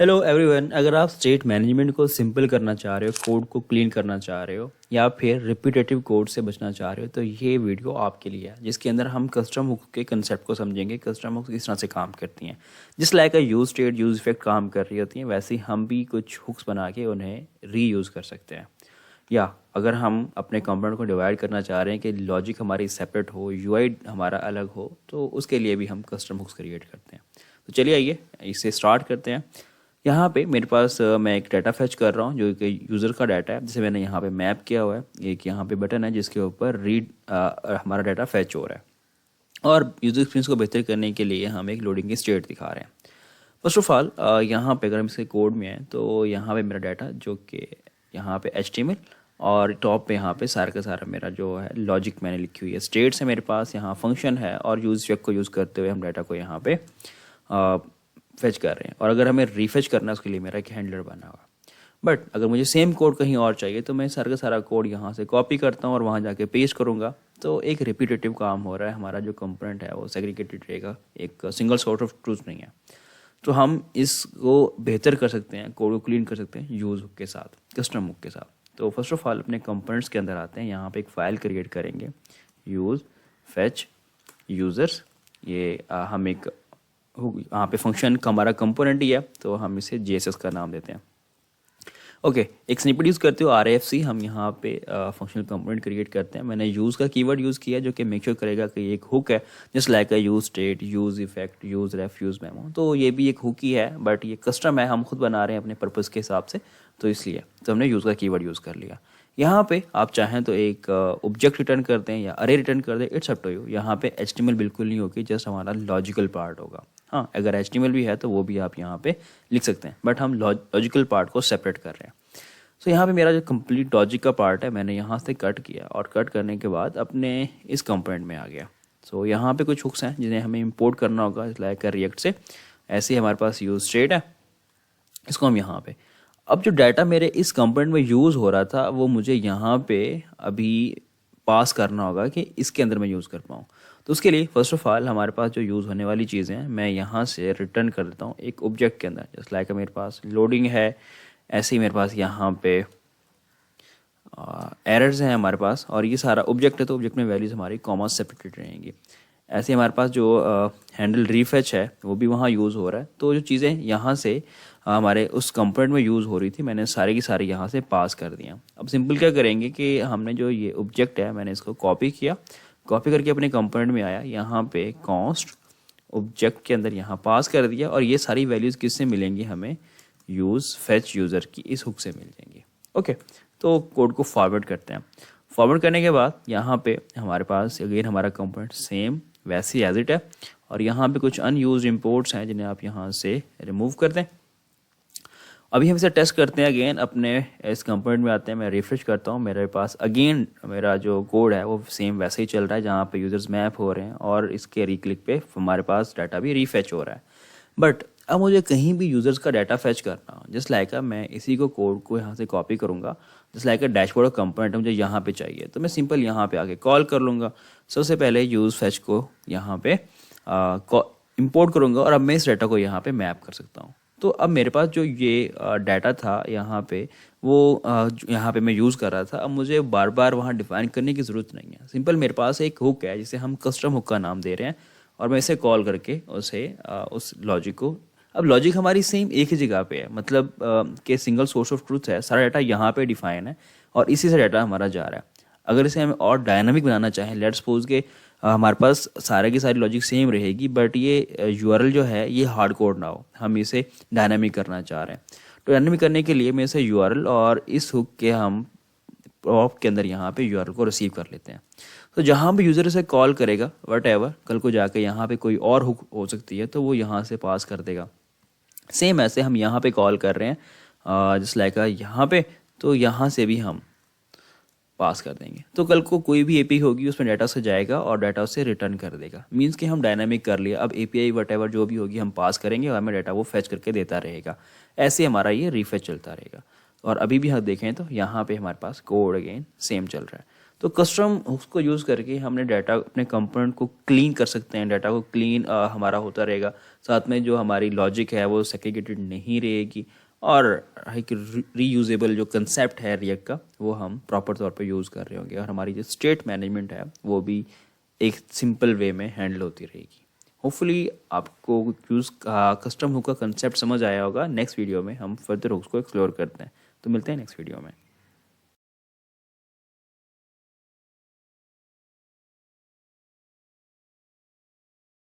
Hello everyone, अगर आप state management को सिंपल करना चाह रहे हो, कोड को क्लीन करना चाह रहे हो या फिर रिपीटेटिव कोड से बचना चाह रहे हो तो ये वीडियो आपके लिए है, जिसके अंदर हम कस्टम हुक के कंसेप्ट को समझेंगे। कस्टम हुक्स किस तरह से काम करती हैं, जिस like use state use effect काम कर रही होती हैं, वैसे ही हम भी कुछ हुक्स बना के उन्हें रीयूज़ कर सकते हैं। या अगर हम अपने कंपोनेंट को डिवाइड करना चाह रहे हैं कि लॉजिक हमारी सेपरेट हो, यूआई हमारा अलग हो, तो उसके लिए भी हम कस्टम हुक्स क्रिएट करते हैं। तो चलिए आइए इसे स्टार्ट करते हैं। यहाँ पे मेरे पास मैं एक डाटा फैच कर रहा हूँ जो कि यूज़र का डाटा है, जिसे मैंने यहाँ पे मैप किया हुआ है। एक यहाँ पे बटन है जिसके ऊपर रीड हमारा डाटा फैच हो रहा है, और यूज़र एक्सपीरियंस को बेहतर करने के लिए हम एक लोडिंग की स्टेट दिखा रहे हैं। फर्स्ट ऑफ ऑल यहाँ पे अगर हम इसके कोड में हैं तो यहाँ पे मेरा डाटा जो कि यहाँ पे HTML और टॉप पे यहाँ पे सारा का सारा मेरा जो है लॉजिक मैंने लिखी हुई है। स्टेट्स है मेरे पास, यहाँ फंक्शन है, और यूज चेक को यूज़ करते हुए हम डाटा को यहाँ पे फेच कर रहे हैं। और अगर हमें रीफेच करना है उसके लिए मेरा एक हैंडलर बना हुआ। बट अगर मुझे सेम कोड कहीं और चाहिए तो मैं सारा का सारा कोड यहाँ से कॉपी करता हूँ और वहाँ जाके पेस्ट करूँगा। तो एक रिपीटेटिव काम हो रहा है, हमारा जो कंपोनेंट है वो सेग्रीगेटेड रहेगा, एक सिंगल सोर्स ऑफ ट्रूथ नहीं है। तो हम इसको बेहतर कर सकते हैं, कोड को क्लीन कर सकते हैं यूज़ हुक के साथ, कस्टम हुक के साथ। तो फर्स्ट ऑफ ऑल अपने कंपोनेंट्स के अंदर आते हैं, यहाँ पे एक फ़ाइल क्रिएट करेंगे, यूज़ फैच यूज़र्स। ये हम एक यहाँ पे फंक्शन का हमारा कंपोनेंट ही है, तो हम इसे JSS का नाम देते हैं। ओके, एक स्निपेट यूज़ करते हो RAFC, हम यहाँ पे फंक्शनल कंपोनेंट क्रिएट करते हैं। मैंने यूज़ का कीवर्ड यूज़ किया जो कि मेक श्योर करेगा कि एक हुक है, just like use state, use effect, use ref, use memo. तो ये भी एक हुक ही है, बट ये कस्टम है, हम खुद बना रहे हैं अपने पर्पज़ के हिसाब से, तो इसलिए तो हमने यूज़ का कीवर्ड यूज़ कर लिया। यहाँ पे आप चाहें तो एक ऑब्जेक्ट रिटर्न कर दें या अरे रिटर्न कर दें, इट्स अप टू यू। यहाँ पे HTML बिल्कुल नहीं होगी, जस्ट हमारा लॉजिकल पार्ट होगा। हाँ, अगर HTML भी है तो वो भी आप यहाँ पे लिख सकते हैं, बट हम लॉजिकल पार्ट को सेपरेट कर रहे हैं। तो यहाँ पे मेरा जो कंप्लीट लॉजिक का पार्ट है मैंने यहाँ से कट किया, और कट करने के बाद अपने इस कंपोनेंट में आ गया। सो यहाँ पे कुछ हुक्स हैं जिन्हें हमें इंपोर्ट करना होगा, लाइक रिएक्ट से। ऐसे ही हमारे पास यूज स्टेट है, इसको हम यहाँ पे, अब जो डाटा मेरे इस कंपोनेंट में यूज़ हो रहा था वो मुझे यहाँ पे अभी पास करना होगा कि इसके अंदर मैं यूज़ कर पाऊँ। तो उसके लिए फर्स्ट ऑफ ऑल हमारे पास जो यूज़ होने वाली चीज़ें हैं मैं यहाँ से रिटर्न कर देता हूँ एक ऑब्जेक्ट के अंदर, जस्ट लाइक मेरे पास लोडिंग है, ऐसे ही मेरे पास यहाँ पे एरर्स हैं हमारे पास, और ये सारा ऑब्जेक्ट है तो ऑब्जेक्ट में वैल्यूज हमारी कॉमा सेपरेटेड रहेंगी। ऐसे हमारे पास जो हैंडल रीफेच है वो भी वहाँ यूज़ हो रहा है। तो जो चीज़ें यहाँ से हमारे उस कंपोनेंट में यूज़ हो रही थी मैंने सारी की सारी यहाँ से पास कर दिया। अब सिंपल क्या करेंगे कि हमने जो ये ऑब्जेक्ट है मैंने इसको कॉपी किया, कॉपी करके अपने कंपोनेंट में आया, यहाँ पे कॉन्स्ट ऑब्जेक्ट के अंदर यहाँ पास कर दिया, और ये सारी वैल्यूज़ किससे मिलेंगी, हमें यूज़ फैच यूज़र की इस हुक से मिल जाएंगी। ओके, तो कोड को फॉरवर्ड करते हैं। फॉरवर्ड करने के बाद यहाँ पे हमारे पास अगेन हमारा कंपोनेंट सेम वैसे ही एज इट है, और यहाँ पे कुछ अनयूज्ड इंपोर्ट्स हैं जिन्हें आप यहाँ से रिमूव कर दें। अभी हम इसे टेस्ट करते हैं अगेन, अपने इस कंपोनेंट में आते हैं, मैं रिफ्रेश करता हूँ, मेरे पास अगेन मेरा जो कोड है वो सेम वैसे ही चल रहा है जहाँ पे यूजर्स मैप हो रहे हैं, और इसके रिक्लिक पे हमारे पास डाटा भी रीफेच हो रहा है। बट अब मुझे कहीं भी यूजर्स का डाटा फैच करना हो, जस्ट लाइक मैं इसी को कोड को यहाँ से कॉपी करूँगा, जस्ट लाइक डैशबोर्ड का कंपोनेंट मुझे यहाँ पे चाहिए, तो मैं सिंपल यहाँ पे आके कॉल कर लूँगा। सबसे पहले यूज़ फैच को यहाँ पे इंपोर्ट करूँगा, और अब मैं इस डाटा को यहाँ पे मैप कर सकता हूँ। तो अब मेरे पास जो ये डाटा था यहाँ पे वो यहाँ पे मैं यूज़ कर रहा था, अब मुझे बार बार वहाँ डिफाइन करने की ज़रूरत नहीं है। सिंपल मेरे पास एक हुक है जिसे हम कस्टम हुक का नाम दे रहे हैं, और मैं इसे कॉल करके उसे उस लॉजिक को, अब लॉजिक हमारी सेम एक ही जगह पे है, मतलब कि सिंगल सोर्स ऑफ ट्रूथ है, सारा डाटा यहाँ पे डिफाइन है और इसी से डाटा हमारा जा रहा है। अगर इसे हमें और डायनामिक बनाना चाहें, लेट्स सपोज के हमारे पास सारे की सारी लॉजिक सेम रहेगी, बट ये URL जो है ये हार्ड कोड ना हो, हम इसे डायनामिक करना चाह रहे हैं। तो डायनामिक करने के लिए मैं इसे URL और इस हुक के हम प्रॉप के अंदर यहाँ पे URL को रिसीव कर लेते हैं। तो जहाँ भी यूज़र इसे कॉल करेगा वट एवर, कल को जाके यहाँ पे कोई और हुक हो सकती है तो वो यहाँ से पास कर देगा। सेम ऐसे हम यहाँ पे कॉल कर रहे हैं जस्ट लाइक यहाँ पे, तो यहाँ से भी हम पास कर देंगे। तो कल को कोई भी API होगी उसमें डाटा से जाएगा और डाटा उसे रिटर्न कर देगा, मीन्स कि हम डायनामिक कर लिया। अब API वट एवर जो भी होगी हम पास करेंगे और हमें डाटा वो फैच करके देता रहेगा। ऐसे हमारा ये रीफेच चलता रहेगा। और अभी भी हम देखें तो यहाँ पे हमारे पास कोड अगेन सेम चल रहा है। तो कस्टम हुक्स को यूज़ करके हमने डाटा अपने कंपोनेंट को क्लीन कर सकते हैं। डाटा को क्लीन हमारा होता रहेगा, साथ में जो हमारी लॉजिक है वो सेग्रीगेटेड नहीं रहेगी, और एक रीयूजेबल जो कंसेप्ट है रिएक्ट का वो हम प्रॉपर तौर पे यूज़ कर रहे होंगे, और हमारी जो स्टेट मैनेजमेंट है वो भी एक सिंपल वे में हैंडल होती रहेगी। होपफुली आपको यूज़ कस्टम हुक का कंसेप्ट समझ आया होगा। नेक्स्ट वीडियो में हम फर्दर हुक्स को एक्सप्लोर करते हैं, तो मिलते हैं नेक्स्ट वीडियो में।